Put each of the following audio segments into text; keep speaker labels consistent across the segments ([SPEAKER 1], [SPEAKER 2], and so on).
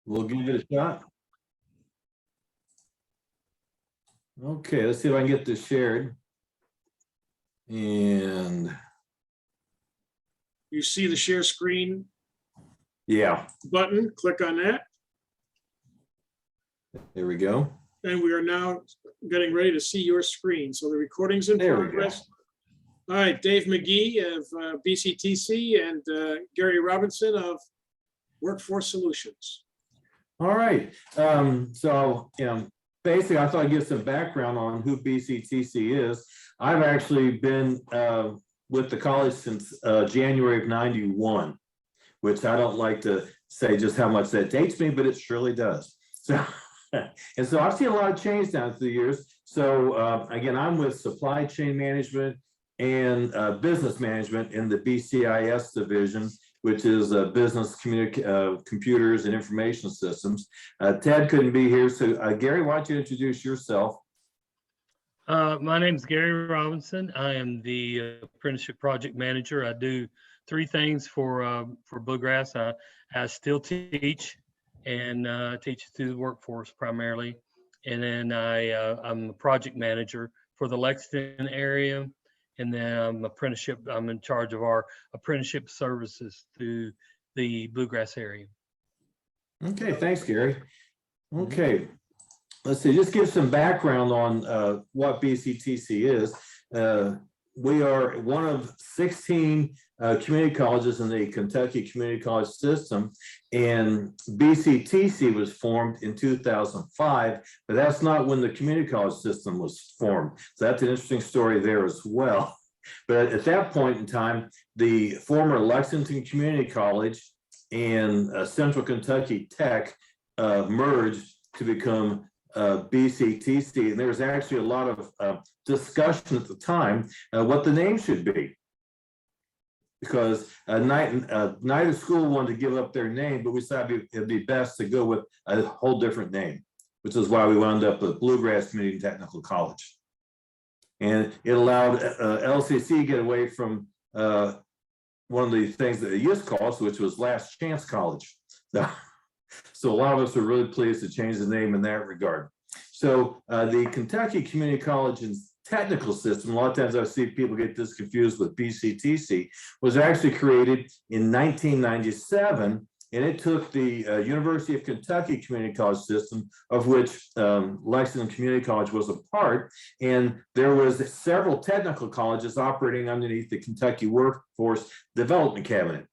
[SPEAKER 1] We'll give it a shot. Okay, let's see if I can get this shared. And
[SPEAKER 2] You see the share screen
[SPEAKER 1] yeah,
[SPEAKER 2] button, click on that.
[SPEAKER 1] there we go.
[SPEAKER 2] And we are now getting ready to see your screen. So the recording's in
[SPEAKER 1] There we go.
[SPEAKER 2] progress. All right, Dave Magee of Bctc and Gary Robinson of Workforce Solutions.
[SPEAKER 1] All right. So, basically, I thought I'd give some background on who Bctc is. I've actually been with the college since January of '91, which I don't like to say just how much that dates me, but it surely does. So, and so I've seen a lot of change down through the years. So again, I'm with supply chain management and business management in the BCIS division, which is business computers and information systems. Ted couldn't be here, so Gary, why don't you introduce yourself?
[SPEAKER 3] My name is Gary Robinson. I am the apprenticeship project manager. I do three things for Bluegrass. I still teach and teach through the workforce primarily, and then I'm a project manager for the Lexington area. And then I'm in charge of our apprenticeship services through the Bluegrass area.
[SPEAKER 1] Okay, thanks, Gary. Okay, let's see, just give some background on what Bctc is. We are one of 16 community colleges in the Kentucky Community College system, and Bctc was formed in 2005, but that's not when the community college system was formed. So that's an interesting story there as well. But at that point in time, the former Lexington Community College and Central Kentucky Tech merged to become Bctc, and there was actually a lot of discussion at the time what the name should be, because neither school wanted to give up their name, but we decided it'd be best to go with a whole different name, which is why we wound up with Bluegrass Community and Technical College. And it allowed LCC to get away from one of the things that they used to call us, which was Last Chance College. So a lot of us are really pleased to change the name in that regard. So the Kentucky Community College and Technical System, a lot of times I see people get this confused with Bctc, was actually created in 1997, and it took the University of Kentucky Community College system, of which Lexington Community College was a part, and there was several technical colleges operating underneath the Kentucky Workforce Development Cabinet.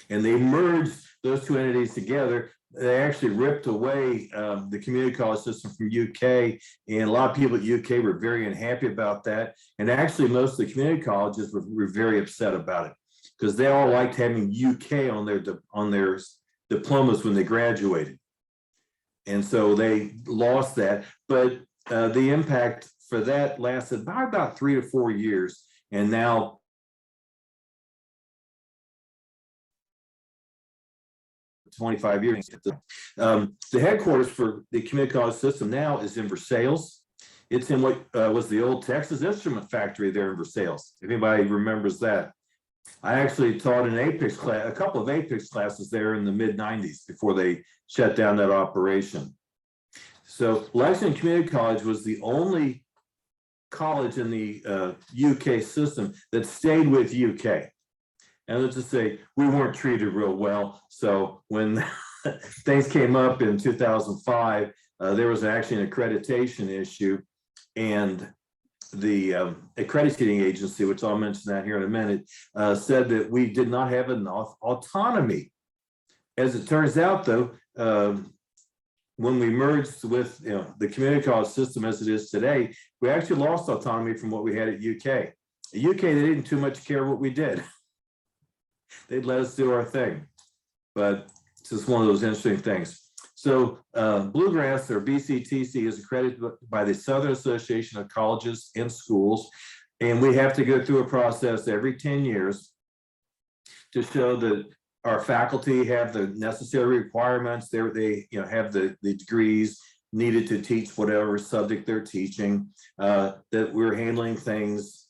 [SPEAKER 1] And they merged those two entities together. They actually ripped away the community college system from UK, and a lot of people at UK were very unhappy about that. And actually, most of the community colleges were very upset about it, because they all liked having UK on their diplomas when they graduated. And so they lost that. But the impact for that lasted about 3 to 4 years. And now, 25 years. The headquarters for the community college system now is in Versailles. It's in what was the old Texas Instrument Factory there in Versailles, if anybody remembers that. I actually taught an APICS class, a couple of APICS classes there in the mid-90s before they shut down that operation. So Lexington Community College was the only college in the UK system that stayed with UK. And let's just say we weren't treated real well. So when things came up in 2005, there was actually an accreditation issue, and the accrediting agency, which I'll mention that here in a minute, said that we did not have enough autonomy. As it turns out, though, when we merged with the community college system as it is today, we actually lost autonomy from what we had at UK. At UK, they didn't too much care what we did. They'd let us do our thing, but it's just one of those interesting things. So Bluegrass, or Bctc, is accredited by the Southern Association of Colleges and Schools, and we have to go through a process every 10 years to show that our faculty have the necessary requirements. They have the degrees needed to teach whatever subject they're teaching, that we're handling things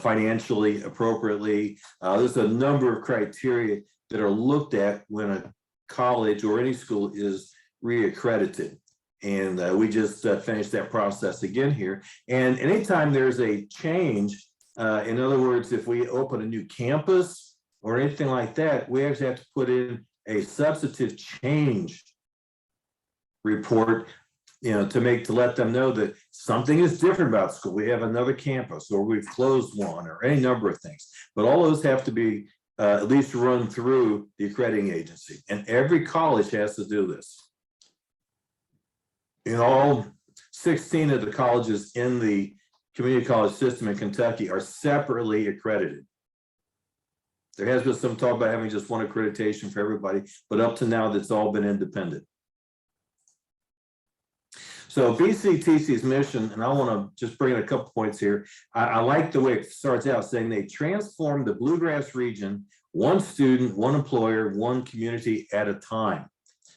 [SPEAKER 1] financially appropriately. There's a number of criteria that are looked at when a college or any school is reaccredited. And we just finished that process again here. And anytime there's a change, in other words, if we open a new campus or anything like that, we actually have to put in a substantive change report, to let them know that something is different about school. We have another campus, or we've closed one, or any number of things. But all those have to be at least run through the accrediting agency. And every college has to do this. In all 16 of the colleges in the community college system in Kentucky are separately accredited. There has been some talk about having just one accreditation for everybody, but up to now, that's all been independent. So BCTC's mission, and I want to just bring in a couple points here. I like the way it starts out saying they transform the Bluegrass region, one student, one employer, one community at a time.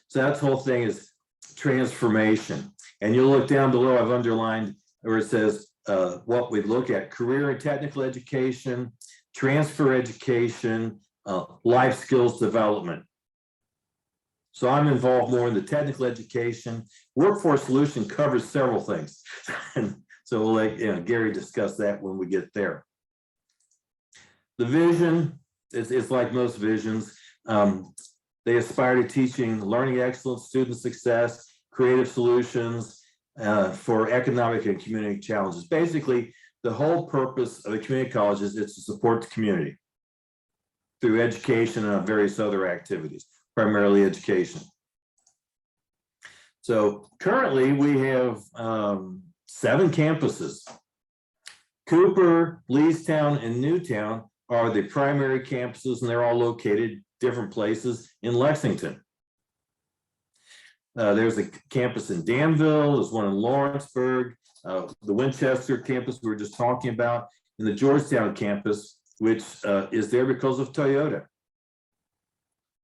[SPEAKER 1] So that whole thing is transformation. And you'll look down below, I've underlined where it says what we look at: career and technical education, transfer education, life skills development. So I'm involved more in the technical education. Workforce Solution covers several things. And so we'll let Gary discuss that when we get there. The vision is like most visions. They aspire to teaching learning excellence, student success, creative solutions for economic and community challenges. Basically, the whole purpose of the community colleges is to support the community through education and various other activities, primarily education. So currently we have 7 campuses. Cooper, Leestown, and Newtown are the primary campuses, and they're all located different places in Lexington. There's a campus in Danville, there's one in Lawrenceburg, the Winchester campus we were just talking about, and the Georgetown campus, which is there because of Toyota.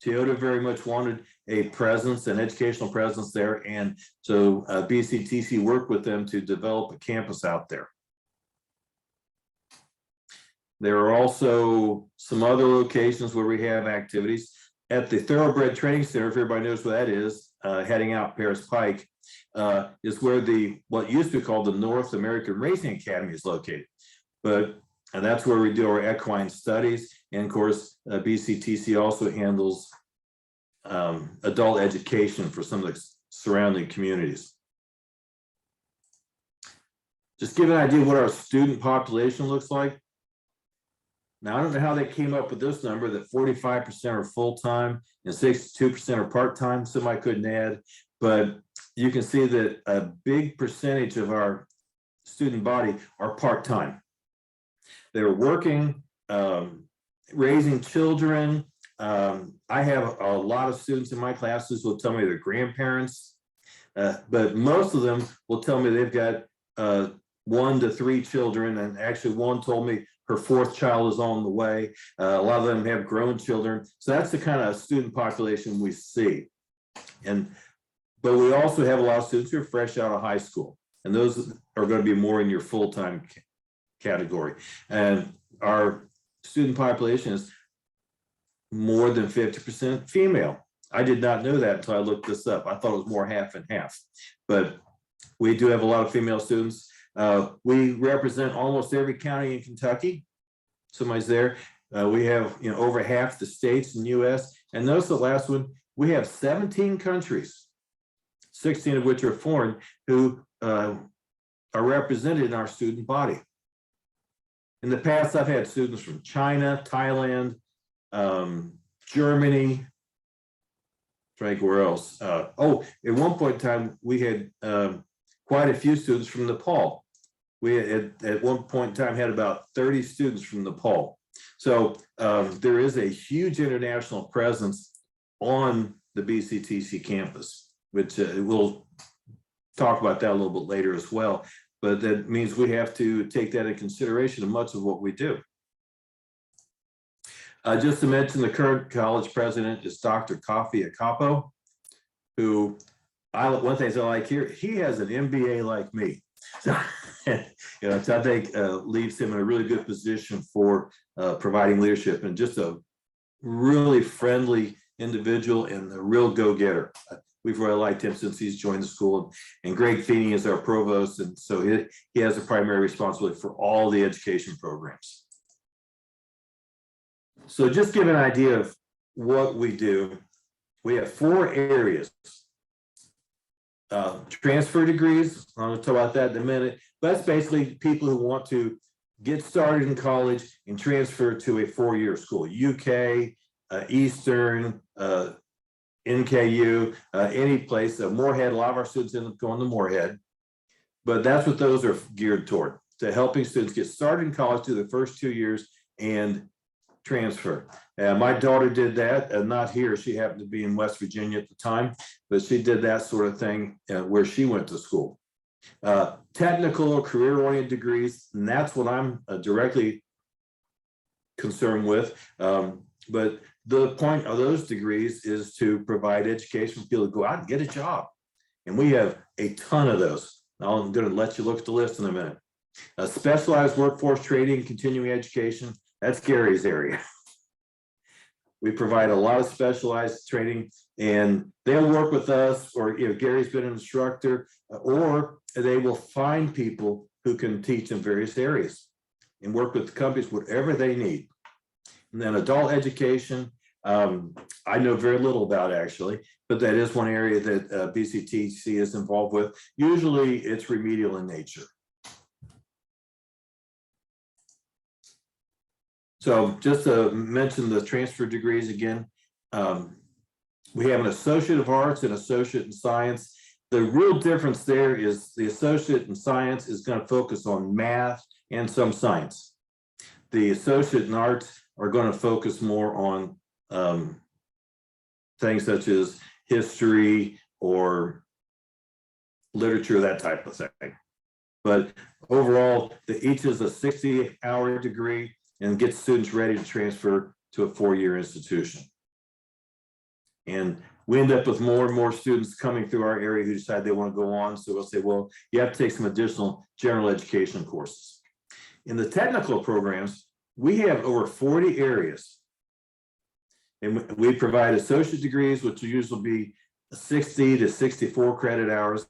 [SPEAKER 1] Toyota very much wanted a presence, an educational presence there, and so BCTC worked with them to develop a campus out there. There are also some other locations where we have activities. At the Thoroughbred Training Center, if everybody knows where that is, heading out Paris Pike, is where what used to be called the North American Racing Academy is located. And that's where we do our equine studies. And of course, BCTC also handles adult education for some of the surrounding communities. Just give an idea of what our student population looks like. Now, I don't know how they came up with this number that 45% are full-time and 62% are part-time. Somebody couldn't add, but you can see that a big percentage of our student body are part-time. They're working, raising children. I have a lot of students in my classes who will tell me they're grandparents, but most of them will tell me they've got 1 to 3 children, and actually one told me her 4th child is on the way. A lot of them have grown children. So that's the kind of student population we see. But we also have a lot of students who are fresh out of high school, and those are going to be more in your full-time category. And our student population is more than 50% female. I did not know that until I looked this up. I thought it was more half and half, but we do have a lot of female students. We represent almost every county in Kentucky. Somebody's there. We have over half the states in the US. And notice the last one, we have 17 countries, 16 of which are foreign, who are represented in our student body. In the past, I've had students from China, Thailand, Germany, trying to think where else. At one point in time, we had quite a few students from Nepal. We at one point in time had about 30 students from Nepal. So there is a huge international presence on the BCTC campus, which we'll talk about that a little bit later as well. But that means we have to take that into consideration in much of what we do. Just to mention, the current college president is Dr. Kofi Akapo, who one thing I like here, he has an MBA like me. So, so I think leaves him in a really good position for providing leadership, and just a really friendly individual and a real go-getter. We've really liked him since he's joined the school. And Greg Feeney is our provost, and so he has the primary responsibility for all the education programs. So just give an idea of what we do. We have 4 areas. Transfer degrees, I'm going to talk about that in a minute. But that's basically people who want to get started in college and transfer to a 4-year school, UK, Eastern, NKU, any place. Moorhead, a lot of our students end up going to Moorhead. But that's what those are geared toward, to helping students get started in college through the first 2 years and transfer. My daughter did that, not here. She happened to be in West Virginia at the time, but she did that sort of thing where she went to school. Technical or career-oriented degrees, and that's what I'm directly concerned with. But the point of those degrees is to provide education for people to go out and get a job. And we have a ton of those. I'm going to let you look at the list in a minute. Specialized workforce training, continuing education, that's Gary's area. We provide a lot of specialized training, and they'll work with us, or Gary's been an instructor, or they will find people who can teach in various areas and work with the companies, whatever they need. And then adult education, I know very little about actually, but that is one area that BCTC is involved with. Usually it's remedial in nature. So just to mention the transfer degrees again, we have an Associate of Arts and Associate in Science. The real difference there is the Associate in Science is going to focus on math and some science. The Associate in Arts are going to focus more on things such as history or literature, that type of thing. But overall, each is a 60-hour degree and gets students ready to transfer to a 4-year institution. And we end up with more and more students coming through our area who decide they want to go on. So we'll say, well, you have to take some additional general education courses. In the technical programs, we have over 40 areas. And we provide associate degrees, which will usually be 60 to 64 credit hours.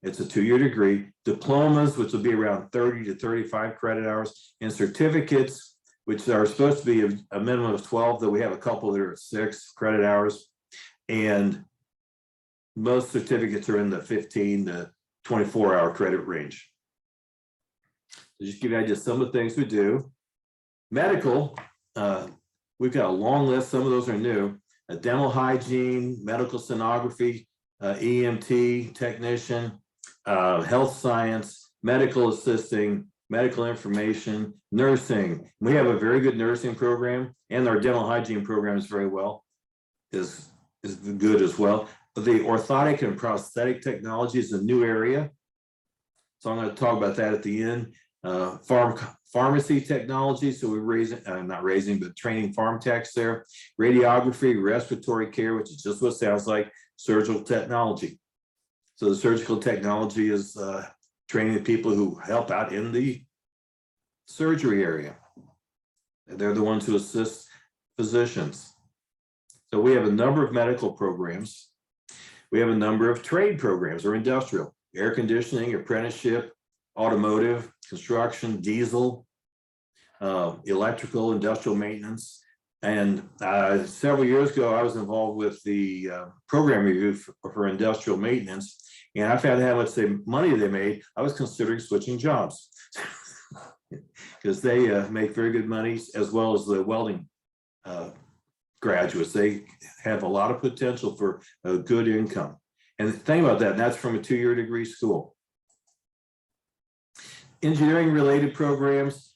[SPEAKER 1] It's a 2-year degree. Diplomas, which will be around 30 to 35 credit hours. And certificates, which are supposed to be a minimum of 12, though we have a couple that are 6 credit hours. And most certificates are in the 15 to 24-hour credit range. So just give you an idea of some of the things we do. Medical, we've got a long list. Some of those are new. Dental hygiene, medical sonography, EMT technician, health science, medical assisting, medical information, nursing. We have a very good nursing program, and our dental hygiene program is very well, is good as well. But the orthotic and prosthetic technology is a new area. So I'm going to talk about that at the end. Pharmacy technology, so we're training farm techs there. Radiography, respiratory care, which is just what it sounds like. Surgical technology. So the surgical technology is training the people who help out in the surgery area. They're the ones who assist physicians. So we have a number of medical programs. We have a number of trade programs or industrial, air conditioning, apprenticeship, automotive, construction, diesel, electrical, industrial maintenance. And several years ago, I was involved with the program review for industrial maintenance. And I found out how much money they made. I was considering switching jobs because they make very good money, as well as the welding graduates. They have a lot of potential for a good income. And think about that, and that's from a 2-year degree school. Engineering related programs,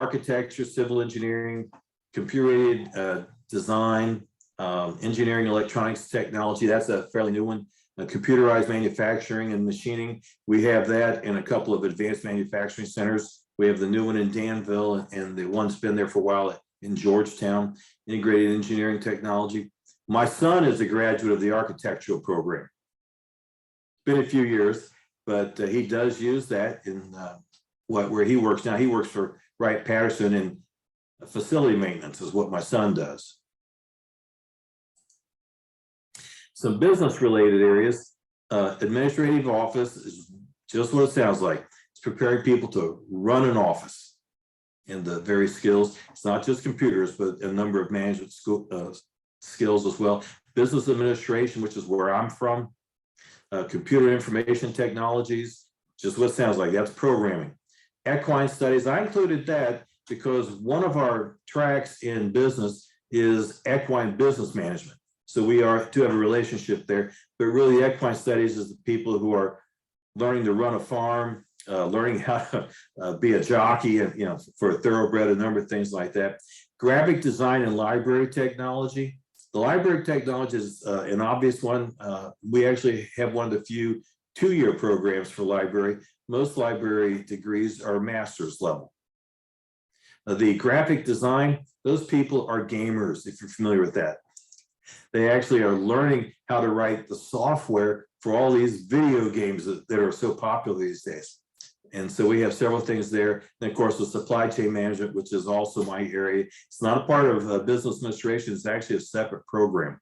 [SPEAKER 1] architecture, civil engineering, computer-aided design, engineering, electronics, technology. That's a fairly new one. Computerized manufacturing and machining. We have that in a couple of advanced manufacturing centers. We have the new one in Danville, and the one's been there for a while in Georgetown, integrated engineering technology. My son is a graduate of the architectural program. Been a few years, but he does use that in where he works now. He works for Wright Patterson, and facility maintenance is what my son does. Some business related areas, administrative office is just what it sounds like. It's preparing people to run an office and the various skills. It's not just computers, but a number of management skills as well. Business administration, which is where I'm from, computer information technologies, just what it sounds like, that's programming. Equine studies, I included that because one of our tracks in business is equine business management. So we do have a relationship there, but really equine studies is the people who are learning to run a farm, learning how to be a jockey, and for a thoroughbred, a number of things like that. Graphic design and library technology. The library technology is an obvious one. We actually have one of the few two-year programs for library. Most library degrees are master's level. The graphic design, those people are gamers, if you're familiar with that. They actually are learning how to write the software for all these video games that are so popular these days. And so we have several things there. And of course, the supply chain management, which is also my area. It's not a part of business administration. It's actually a separate program.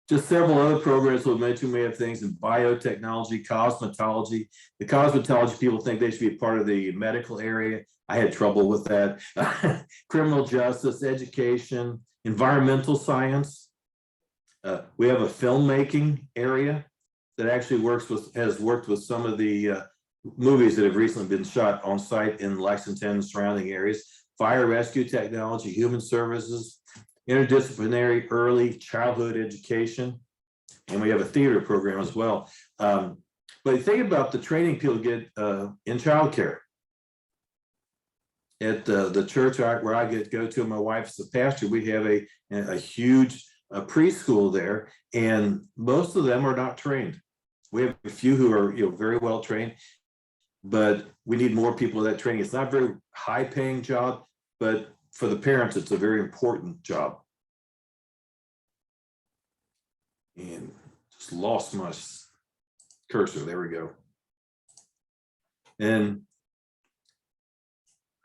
[SPEAKER 1] Just several other programs we'll mention. We have things in biotechnology, cosmetology. The cosmetology people think they should be part of the medical area. I had trouble with that. Criminal justice, education, environmental science. We have a filmmaking area that actually has worked with some of the movies that have recently been shot on site in Lexington and surrounding areas. Fire rescue technology, human services, interdisciplinary early childhood education, and we have a theater program as well. But think about the training people get in childcare. At the church where I go to, my wife's a pastor, we have a huge preschool there, and most of them are not trained. We have a few who are very well trained, but we need more people with that training. It's not a very high paying job, but for the parents, it's a very important job. And just lost my cursor. There we go. And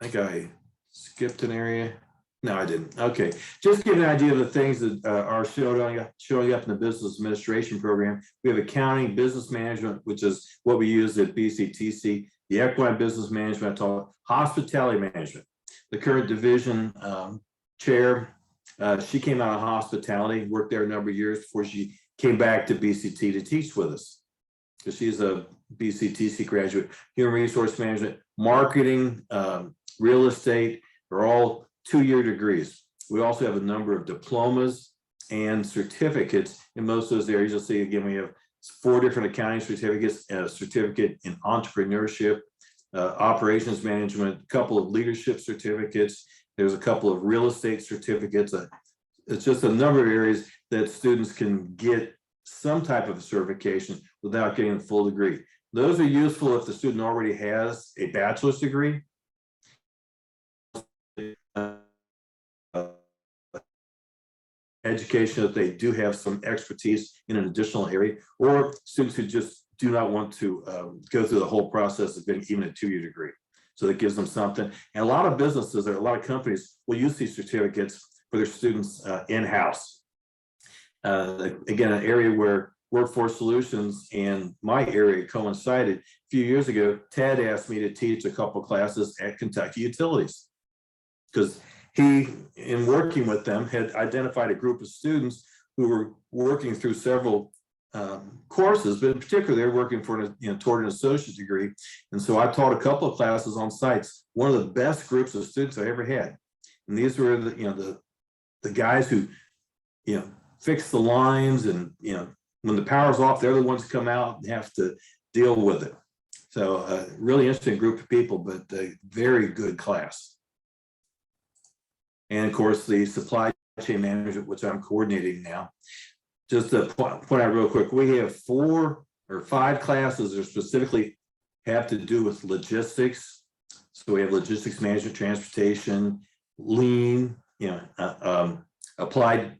[SPEAKER 1] I think I skipped an area. No, I didn't. Okay, just give an idea of the things that are showing up in the business administration program. We have accounting, business management, which is what we use at Bctc, the equine business management, hospitality management. The current division chair, she came out of hospitality, worked there a number of years before she came back to BCT to teach with us, because she's a Bctc graduate. Human resource management, marketing, real estate are all two-year degrees. We also have a number of diplomas and certificates in most of those areas. You'll see again, we have 4 different accounting certificates, a certificate in entrepreneurship, operations management, a couple of leadership certificates. There's a couple of real estate certificates. It's just a number of areas that students can get some type of a certification without getting a full degree. Those are useful if the student already has a bachelor's degree. Education that they do have some expertise in an additional area, or students who just do not want to go through the whole process of getting even a 2-year degree. So that gives them something. And a lot of businesses or a lot of companies will use these certificates for their students in-house. Again, an area where Workforce Solutions and my area coincided. A few years ago, Ted asked me to teach a couple classes at Kentucky Utilities, because he, in working with them, had identified a group of students who were working through several courses, but in particular, they're working for toward an associate degree. And so I taught a couple of classes on sites. One of the best groups of students I ever had, and these were the guys who fix the lines, and when the power's off, they're the ones who come out and have to deal with it. So a really interesting group of people, but a very good class. And of course, the supply chain management, which I'm coordinating now. Just to point out real quick, we have 4 or 5 classes that specifically have to do with logistics. So we have logistics management, transportation, lean, applied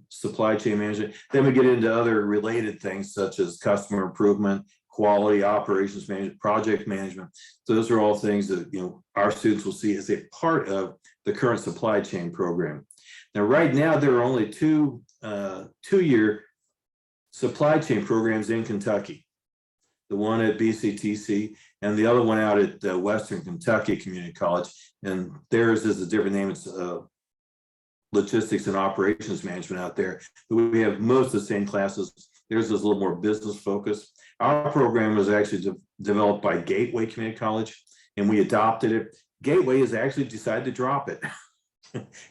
[SPEAKER 1] supply chain management. Then we get into other related things such as customer improvement, quality, operations management, project management. So those are all things that our students will see as a part of the current supply chain program. Now, right now, there are only 2 2-year supply chain programs in Kentucky. The one at Bctc and the other one out at Western Kentucky Community College. And theirs is a different name. It's logistics and operations management out there. We have most of the same classes. Theirs is a little more business focused. Our program was actually developed by Gateway Community College, and we adopted it. Gateway has actually decided to drop it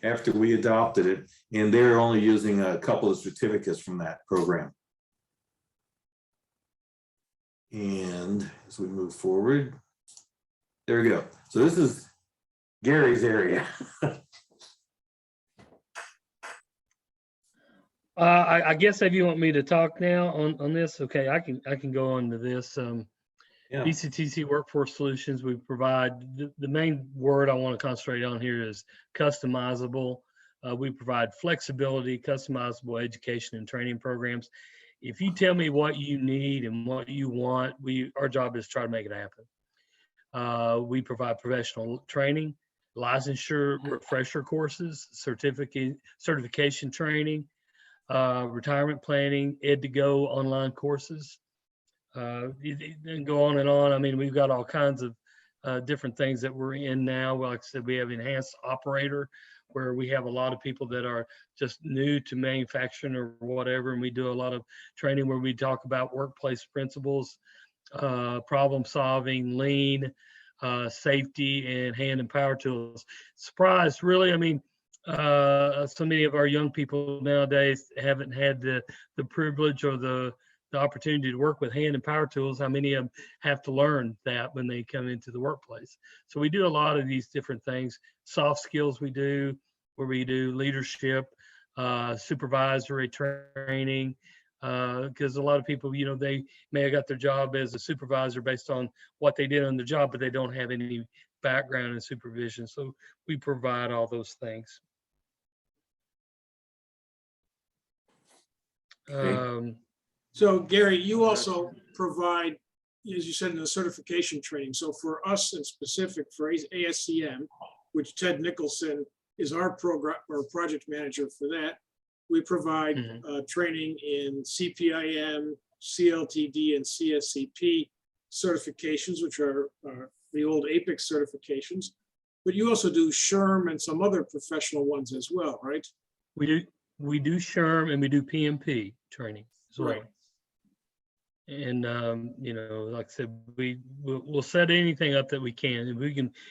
[SPEAKER 1] after we adopted it, and they're only using a couple of certificates from that program. And as we move forward, there we go. So this is Gary's area.
[SPEAKER 3] I guess if you want me to talk now on this, okay, I can go on to this.
[SPEAKER 1] Yeah.
[SPEAKER 3] Bctc Workforce Solutions, we provide, the main word I want to concentrate on here is customizable. We provide flexibility, customizable education and training programs. If you tell me what you need and what you want, our job is to try to make it happen. We provide professional training, licensure refresher courses, certification training, retirement planning, Ed2Go online courses. And go on and on. I mean, we've got all kinds of different things that we're in now. Like I said, we have enhanced operator, where we have a lot of people that are just new to manufacturing or whatever. And we do a lot of training where we talk about workplace principles, problem solving, lean, safety, and hand and power tools. Surprised, really. I mean, so many of our young people nowadays haven't had the privilege or the opportunity to work with hand and power tools. How many of them have to learn that when they come into the workplace? So we do a lot of these different things. Soft skills we do, where we do leadership, supervisory training, because a lot of people, you know, they may have got their job as a supervisor based on what they did on the job, but they don't have any background in supervision. So we provide all those things.
[SPEAKER 1] Okay.
[SPEAKER 2] So Gary, you also provide, as you said, in the certification training. So for us in specific, for ASCM, which Ted Nicholson is our program or project manager for that, we provide training in CPIM, CLTD, and CSCP certifications, which are the old APIC certifications. But you also do SHRM and some other professional ones as well, right?
[SPEAKER 3] We do SHRM and we do PMP training as well.
[SPEAKER 2] Right.
[SPEAKER 3] And you know, like I said, we'll set anything up that we can.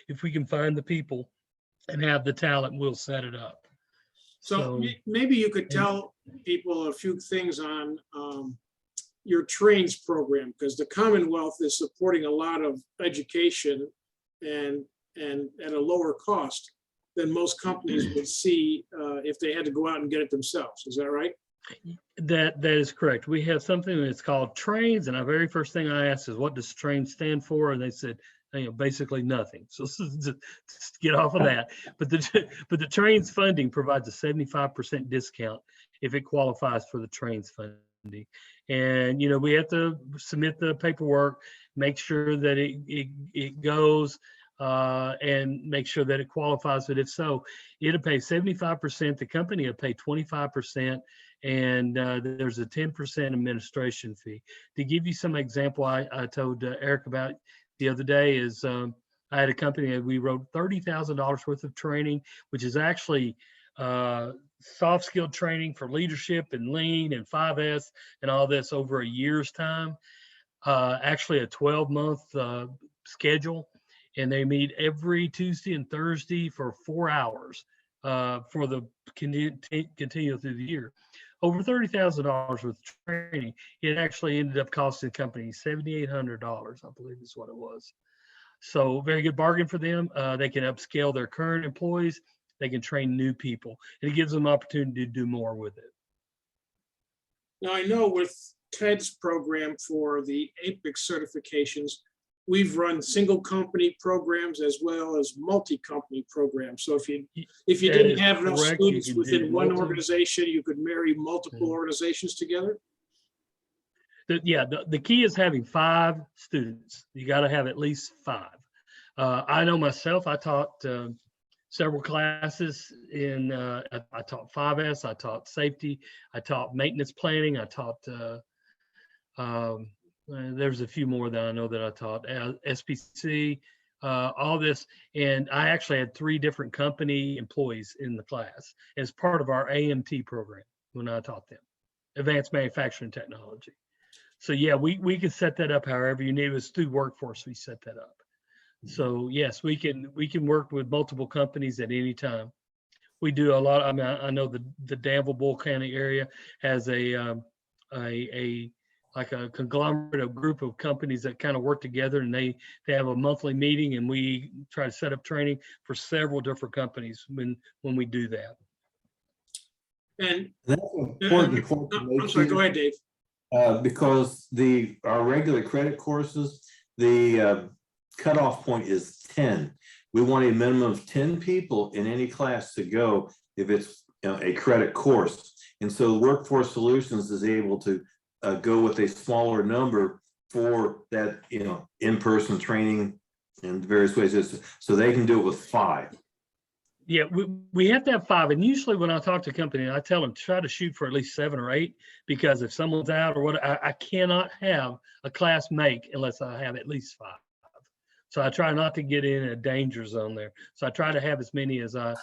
[SPEAKER 3] If we can find the people and have the talent, we'll set it up.
[SPEAKER 2] So maybe you could tell people a few things on your trains program, because the Commonwealth is supporting a lot of education and at a lower cost than most companies would see if they had to go out and get it themselves. Is that right?
[SPEAKER 3] That is correct. We have something that's called trains, and the very first thing I asked is, what does train stand for? And they said, you know, basically nothing. So just get off of that. But the trains funding provides a 75% discount if it qualifies for the trains funding. And you know, we have to submit the paperwork, make sure that it goes, and make sure that it qualifies. But if so, it'll pay 75%. The company will pay 25%. And there's a 10% administration fee. To give you some example, I told Eric about the other day is I had a company that we wrote $30,000 worth of training, which is actually soft skill training for leadership and lean and 5S and all this over a year's time, actually a 12-month schedule. And they meet every Tuesday and Thursday for 4 hours for the continue through the year. Over $30,000 worth of training. It actually ended up costing the company $7,800, I believe is what it was. So very good bargain for them. They can upscale their current employees. They can train new people, and it gives them an opportunity to do more with it.
[SPEAKER 2] Now, I know with Ted's program for the APIC certifications, we've run single company programs as well as multi-company programs. So if you didn't have enough students within one organization, you could marry multiple organizations together.
[SPEAKER 3] The key is having 5 students. You got to have at least 5. I know myself, I taught several classes in, I taught 5S, I taught safety, I taught maintenance planning, I taught, there's a few more that I know that I taught, SPC, all this. And I actually had 3 different company employees in the class as part of our AMT program when I taught them, Advanced Manufacturing Technology. So yeah, we can set that up however you need. It was through Workforce we set that up. So yes, we can work with multiple companies at any time. We do a lot. I mean, I know the Danville Bull County area has a like a conglomerate of group of companies that kind of work together, and they have a monthly meeting, and we try to set up training for several different companies when we do that.
[SPEAKER 2] And
[SPEAKER 1] That's important.
[SPEAKER 2] I'm sorry, go ahead, Dave.
[SPEAKER 1] Because our regular credit courses, the cutoff point is 10. We want a minimum of 10 people in any class to go if it's a credit course. And so Workforce Solutions is able to go with a smaller number for that, in-person training in various ways, so they can do it with 5.
[SPEAKER 3] Yeah, we have to have 5. And usually when I talk to companies, I tell them try to shoot for at least 7 or 8, because if someone's out or what, I cannot have a class make unless I have at least 5. So I try not to get in a danger zone there. So I try to have as many as I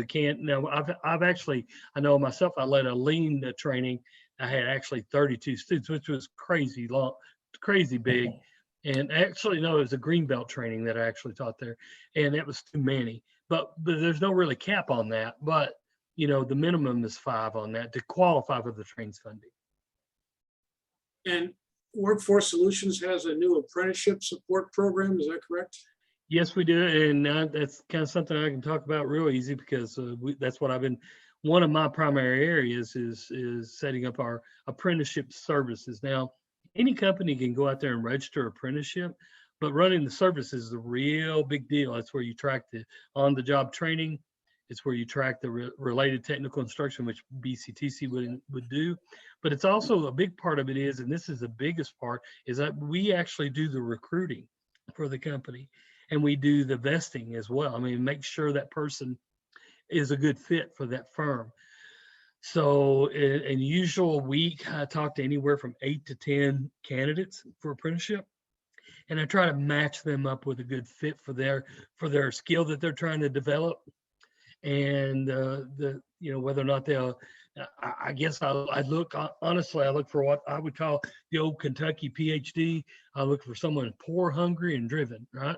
[SPEAKER 3] can. Now I've actually, I know myself, I led a lean training. I had actually 32 students, which was crazy long, crazy big. And actually, no, it was a green belt training that I actually taught there, and it was too many. But there's no really cap on that. But the minimum is 5 on that to qualify for the trains funding.
[SPEAKER 2] And Workforce Solutions has a new apprenticeship support program. Is that correct?
[SPEAKER 3] Yes, we do, and that's kind of something I can talk about real easy, because that's what I've been. One of my primary areas is setting up our apprenticeship services. Now, any company can go out there and register apprenticeship, but running the service is a real big deal. That's where you track the on-the-job training. It's where you track the related technical instruction, which Bctc would do. But it's also a big part of it is, and this is the biggest part, is that we actually do the recruiting for the company, and we do the vesting as well. I mean, make sure that person is a good fit for that firm. So in usual week, I talk to anywhere from 8 to 10 candidates for apprenticeship, and I try to match them up with a good fit for their skill that they're trying to develop, and whether or not they'll. I guess I look, honestly, I look for what I would call the old Kentucky PhD. I look for someone poor, hungry, and driven, right?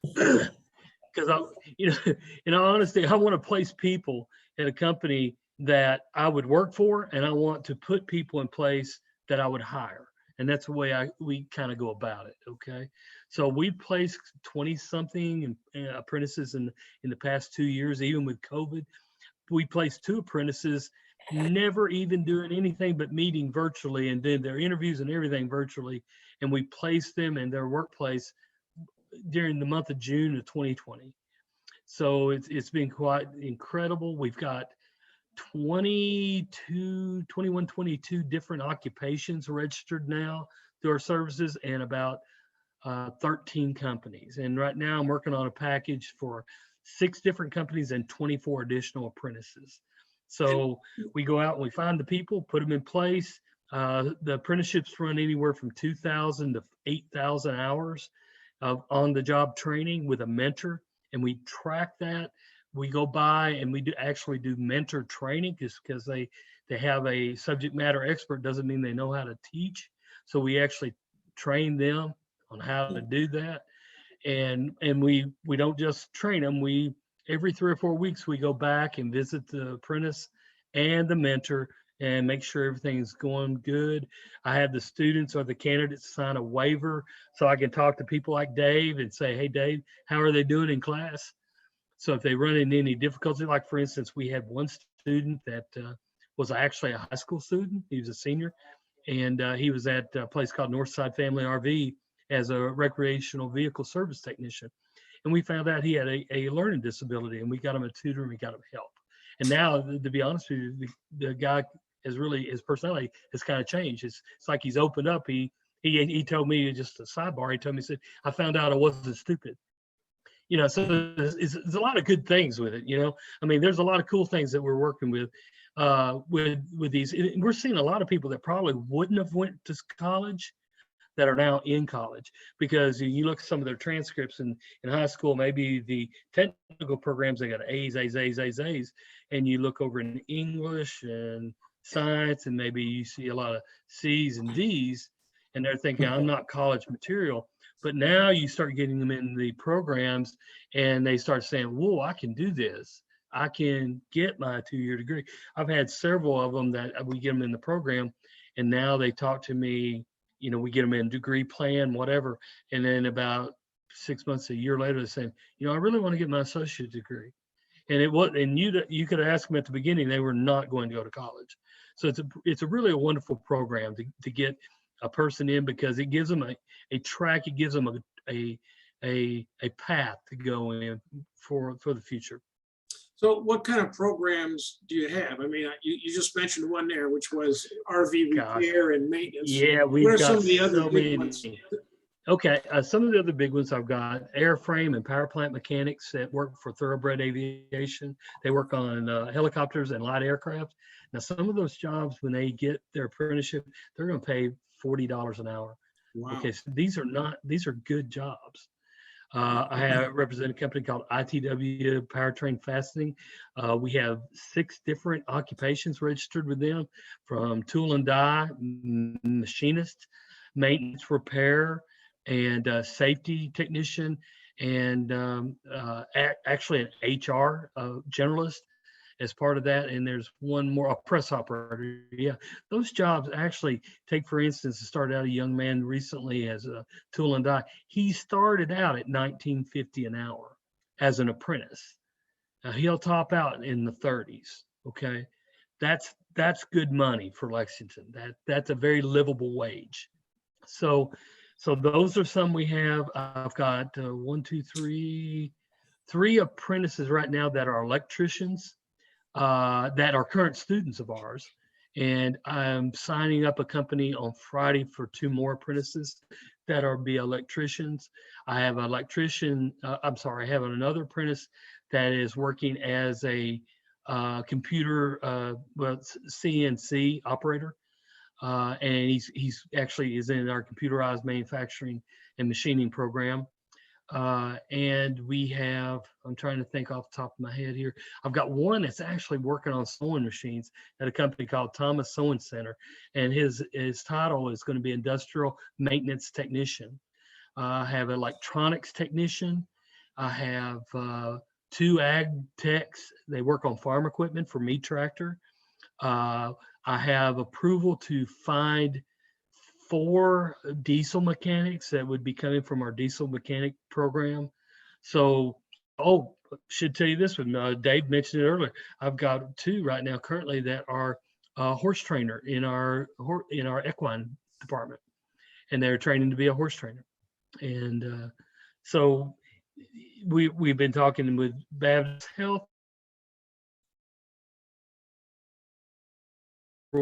[SPEAKER 3] Because in all honesty, I want to place people at a company that I would work for, and I want to put people in place that I would hire. And that's the way we kind of go about it. Okay. So we placed 20-something apprentices in the past 2 years, even with COVID. We placed 2 apprentices, never even doing anything but meeting virtually, and did their interviews and everything virtually. And we placed them in their workplace during the month of June of 2020. So it's been quite incredible. We've got 22 different occupations registered now through our services, and about 13 companies. And right now I'm working on a package for 6 different companies and 24 additional apprentices. So we go out and we find the people, put them in place. The apprenticeships run anywhere from 2,000 to 8,000 hours of on-the-job training with a mentor, and we track that. We go by and we actually do mentor training, because they have a subject matter expert doesn't mean they know how to teach. So we actually train them on how to do that. And we don't just train them. Every 3 or 4 weeks, we go back and visit the apprentice and the mentor and make sure everything's going good. I have the students or the candidates sign a waiver, so I can talk to people like Dave and say, hey, Dave, how are they doing in class? So if they run into any difficulty, like for instance, we had one student that was actually a high school student. He was a senior, and he was at a place called Northside Family RV as a recreational vehicle service technician. And we found out he had a learning disability, and we got him a tutor and we got him help. And now, to be honest with you, the guy has really, his personality has kind of changed. It's like he's opened up. He told me, just a sidebar, he told me, he said, I found out I wasn't stupid. you know, so there's a lot of good things with it, you know. I mean, there's a lot of cool things that we're working with these. We're seeing a lot of people that probably wouldn't have went to college that are now in college, because you look at some of their transcripts in high school, maybe the technical programs, they got A's, A's, A's, A's, A's, and you look over in English and science, and maybe you see a lot of C's and D's, and they're thinking, I'm not college material. But now you start getting them in the programs, and they start saying, whoa, I can do this. I can get my 2-year degree. I've had several of them that we get them in the program, and now they talk to me, you know, we get them in degree plan, whatever. And then about 6 months, a year later, they're saying, you know, I really want to get my associate degree. And it was, and you could ask them at the beginning, they were not going to go to college. So it's a really a wonderful program to get a person in, because it gives them a track, it gives them a path to go in for the future.
[SPEAKER 2] So what kind of programs do you have? I mean, you just mentioned one there, which was RV repair and maintenance.
[SPEAKER 3] Yeah,
[SPEAKER 2] What
[SPEAKER 3] we've
[SPEAKER 2] are
[SPEAKER 3] got
[SPEAKER 2] some of the other
[SPEAKER 3] so
[SPEAKER 2] big
[SPEAKER 3] many.
[SPEAKER 2] ones?
[SPEAKER 3] Okay, some of the other big ones I've got airframe and power plant mechanics that work for Thoroughbred Aviation. They work on helicopters and light aircraft. Now, some of those jobs, when they get their apprenticeship, they're going to pay $40 an hour.
[SPEAKER 2] Wow.
[SPEAKER 3] Okay, so these are good jobs. I have represented a company called ITW Powertrain Fastening. We have 6 different occupations registered with them, from tool and die, machinist, maintenance, repair, and safety technician, and actually an HR generalist as part of that. And there's one more, a press operator. Yeah, those jobs actually take, for instance, started out a young man recently as a tool and die. He started out at $19.50 an hour as an apprentice. He'll top out in the 30s. Okay, that's good money for Lexington. That's a very livable wage. So those are some we have. I've got 3 apprentices right now that are electricians, that are current students of ours. And I'm signing up a company on Friday for 2 more apprentices that are be electricians. I have an electrician, I have another apprentice that is working as a computer, CNC operator. And he's actually is in our computerized manufacturing and machining program. And we have, I'm trying to think off the top of my head here. I've got one that's actually working on sewing machines at a company called Thomas Sewing Center. And his title is going to be industrial maintenance technician. I have electronics technician. I have 2 ag techs. They work on farm equipment for meat tractor. I have approval to find 4 diesel mechanics that would be coming from our diesel mechanic program. So, should tell you this one. Dave mentioned it earlier. I've got 2 right now currently that are horse trainer in our equine department, and they're training to be a horse trainer. And so we've been talking with Baptist Health.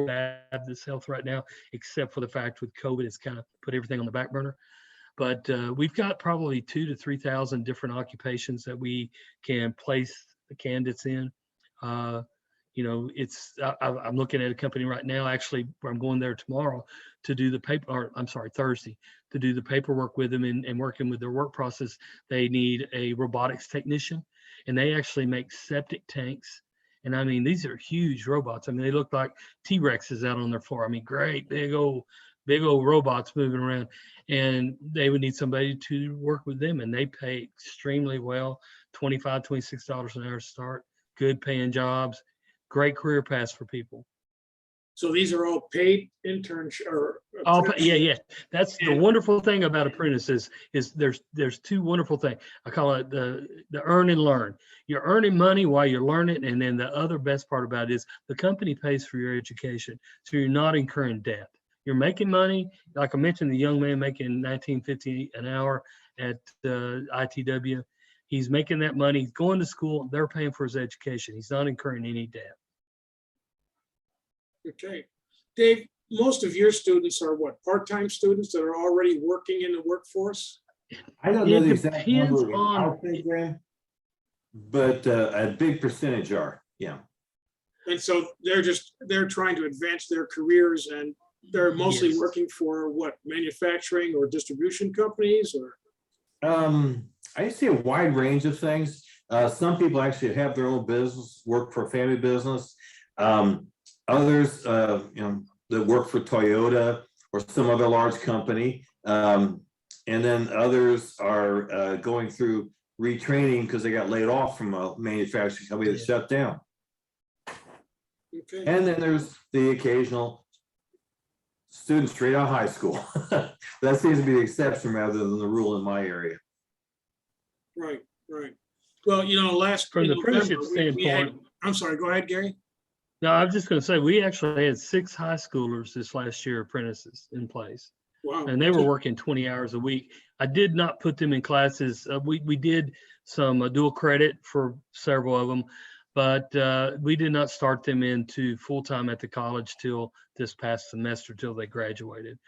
[SPEAKER 3] Baptist Health right now, except for the fact with COVID, it's kind of put everything on the back burner. But we've got probably 2,000 to 3,000 different occupations that we can place the candidates in. You know, I'm looking at a company right now, actually, where I'm going there tomorrow to do the Thursday, to do the paperwork with them and working with their work process. They need a robotics technician, and they actually make septic tanks. And I mean, these are huge robots. I mean, they look like T-Rexes out on their floor. I mean, great, big old robots moving around. And they would need somebody to work with them. And they pay extremely well, $25, $26 an hour to start. Good paying jobs, great career paths for people.
[SPEAKER 2] So these are all paid interns or?
[SPEAKER 3] Yeah. That's the wonderful thing about apprentices is there's 2 wonderful things. I call it the earn and learn. You're earning money while you're learning, and then the other best part about it is the company pays for your education, so you're not incurring debt. You're making money, like I mentioned, the young man making $19.50 an hour at ITW. He's making that money. He's going to school. They're paying for his education. He's not incurring any debt.
[SPEAKER 2] Okay. Dave, most of your students are what, part-time students that are already working in the workforce?
[SPEAKER 1] I don't know
[SPEAKER 3] It
[SPEAKER 1] the exact number
[SPEAKER 3] depends
[SPEAKER 1] in
[SPEAKER 3] on-
[SPEAKER 1] our program, but a big percentage are, yeah.
[SPEAKER 2] And so they're trying to advance their careers, and they're mostly
[SPEAKER 3] Yes.
[SPEAKER 2] working for what, manufacturing or distribution companies, or?
[SPEAKER 1] I see a wide range of things. Some people actually have their own business, work for a family business. Others, that work for Toyota or some other large company. And then others are going through retraining because they got laid off from a manufacturing company that shut down.
[SPEAKER 2] Okay,
[SPEAKER 1] And then there's the occasional student straight out of high school. That seems to be the exception rather than the rule in my area.
[SPEAKER 2] right. Well,
[SPEAKER 3] From
[SPEAKER 2] in
[SPEAKER 3] the apprenticeship
[SPEAKER 2] November, we had-
[SPEAKER 3] standpoint,
[SPEAKER 2] I'm sorry, go ahead, Gary.
[SPEAKER 3] no, I was just going to say, we actually had 6 high schoolers this last year, apprentices in place,
[SPEAKER 2] Wow.
[SPEAKER 3] and they were working 20 hours a week. I did not put them in classes. We did some dual credit for several of them, but we did not start them into full-time at the college till this past semester, till they graduated.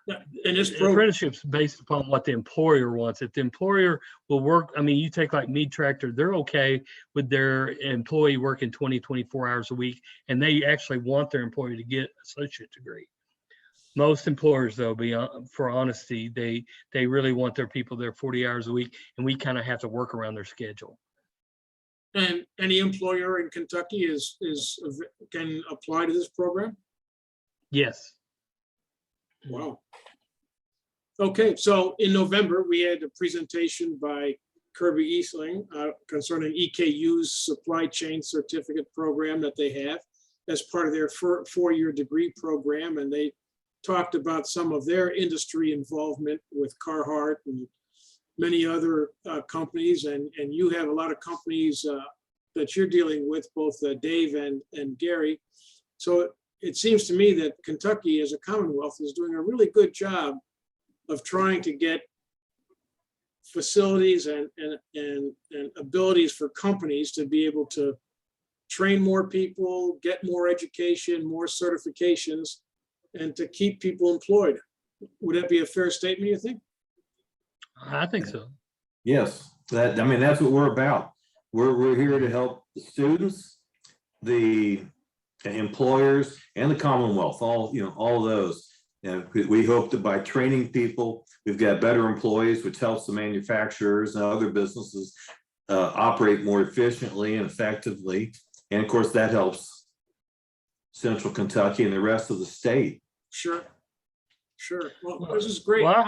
[SPEAKER 2] And this program,
[SPEAKER 3] Apprenticeship's based upon what the employer wants. If the employer will work, I mean, you take like Mead Tractor, they're okay with their employee working 20, 24 hours a week, and they actually want their employee to get associate degree. Most employers, though, for honesty, they really want their people there 40 hours a week, and we kind of have to work around their schedule.
[SPEAKER 2] and any employer in Kentucky can apply to this program?
[SPEAKER 3] Yes.
[SPEAKER 2] Wow. Okay, so in November, we had a presentation by Kirby Eastling concerning EKU's supply chain certificate program that they have as part of their four-year degree program. And they talked about some of their industry involvement with Carhartt and many other companies. And you have a lot of companies that you're dealing with, both Dave and Gary. So it seems to me that Kentucky as a Commonwealth is doing a really good job of trying to get facilities and abilities for companies to be able to train more people, get more education, more certifications, and to keep people employed. Would that be a fair statement, you think?
[SPEAKER 3] I think so.
[SPEAKER 1] Yes, that's what we're about. We're here to help the students, the employers, and the Commonwealth, all of those. And we hope that by training people, we've got better employees, which helps the manufacturers and other businesses operate more efficiently and effectively. And of course, that helps Central Kentucky and the rest of the state.
[SPEAKER 2] Sure. Well, this is great.
[SPEAKER 3] Well, I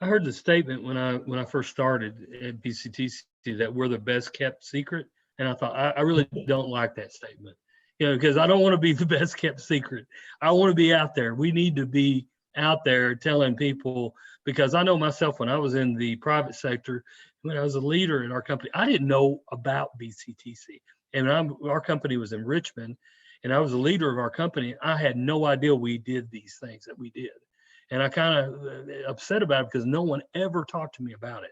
[SPEAKER 3] heard the statement when I first started at Bctc that we're the best kept secret. And I thought, I really don't like that statement, because I don't want to be the best kept secret. I want to be out there. We need to be out there telling people, because I know myself, when I was in the private sector, when I was a leader in our company, I didn't know about Bctc. And our company was in Richmond, and I was a leader of our company. I had no idea we did these things that we did. And I kind of upset about it because no one ever talked to me about it.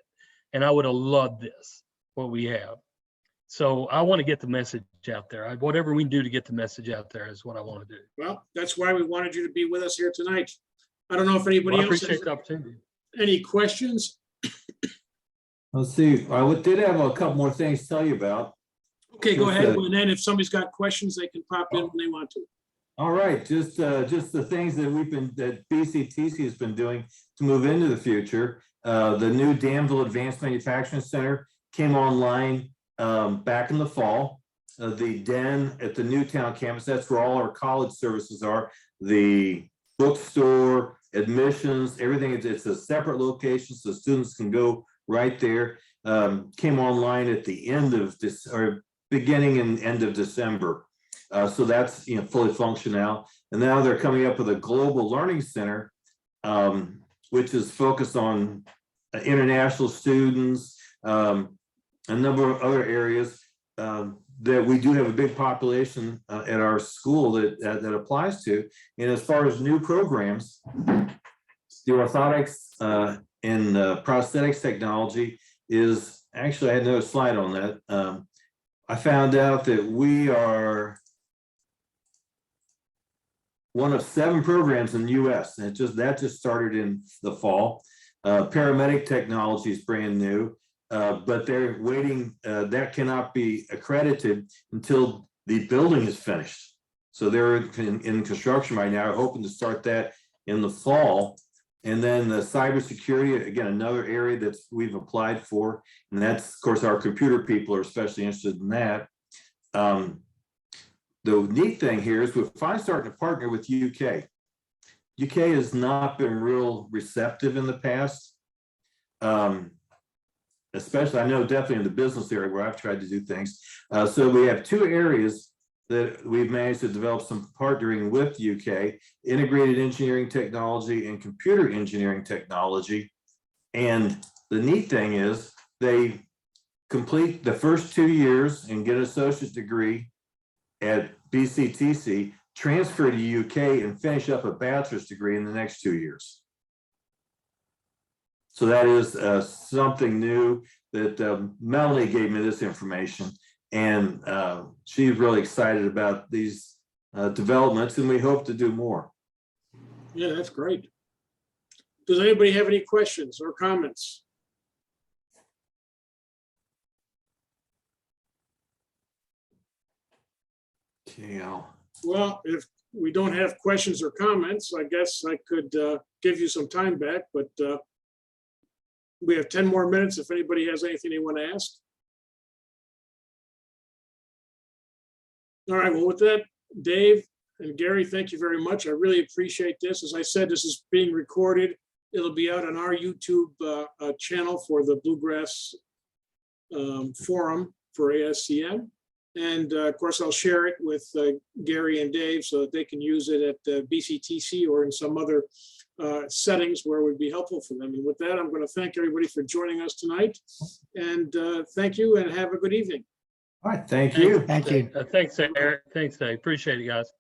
[SPEAKER 3] And I would have loved this, what we have. So I want to get the message out there. Whatever we can do to get the message out there is what I want to do.
[SPEAKER 2] Well, that's why we wanted you to be with us here tonight. I don't know if anybody
[SPEAKER 3] I
[SPEAKER 2] else
[SPEAKER 3] appreciate
[SPEAKER 2] has
[SPEAKER 3] the opportunity.
[SPEAKER 2] any questions.
[SPEAKER 1] Let's see, I did have a couple more things to tell you about.
[SPEAKER 2] Okay, go
[SPEAKER 1] Just,
[SPEAKER 2] ahead. And then if somebody's got questions, they can pop in when they want to.
[SPEAKER 1] All right, just the things that BCTC has been doing to move into the future. The new Danville Advanced Manufacturing Center came online back in the fall. The den at the Newtown campus, that's where all our college services are. The bookstore, admissions, everything. It's a separate location, so students can go right there. Came online at the end of this, or beginning and end of December. So that's fully functional. And now they're coming up with a global learning center, which is focused on international students, a number of other areas that we do have a big population at our school that applies to. And as far as new programs, the orthotics and prosthetics technology is actually, I had another slide on that. I found out that we are one of 7 programs in the US, and that just started in the fall. Paramedic technology is brand new, but they're waiting, that cannot be accredited until the building is finished. So they're in construction right now, hoping to start that in the fall. And then the cybersecurity, again, another area that we've applied for, and that's, of course, our computer people are especially interested in that. The neat thing here is we're finally starting to partner with UK. UK has not been real receptive in the past. Especially, I know definitely in the business area where I've tried to do things. So we have two areas that we've managed to develop some partnering with UK, integrated engineering technology and computer engineering technology. And the neat thing is they complete the first 2 years and get an associate degree at Bctc, transfer to UK and finish up a bachelor's degree in the next 2 years. So that is something new that Melanie gave me this information, and she's really excited about these developments, and we hope to do more.
[SPEAKER 2] Yeah, that's great. Does anybody have any questions or comments?
[SPEAKER 1] Yeah.
[SPEAKER 2] Well, if we don't have questions or comments, I guess I could give you some time back, but we have 10 more minutes if anybody has anything they want to ask. All right, well, with that, Dave and Gary, thank you very much. I really appreciate this. As I said, this is being recorded. It'll be out on our YouTube channel for the Bluegrass Forum for ASCM. And of course, I'll share it with Gary and Dave so that they can use it at Bctc or in some other settings where it would be helpful for them. And with that, I'm going to thank everybody for joining us tonight. And thank you and have a good evening.
[SPEAKER 1] All right, thank you.
[SPEAKER 4] Thank you.
[SPEAKER 3] Thanks, Eric. Thanks, Dave. Appreciate it, guys.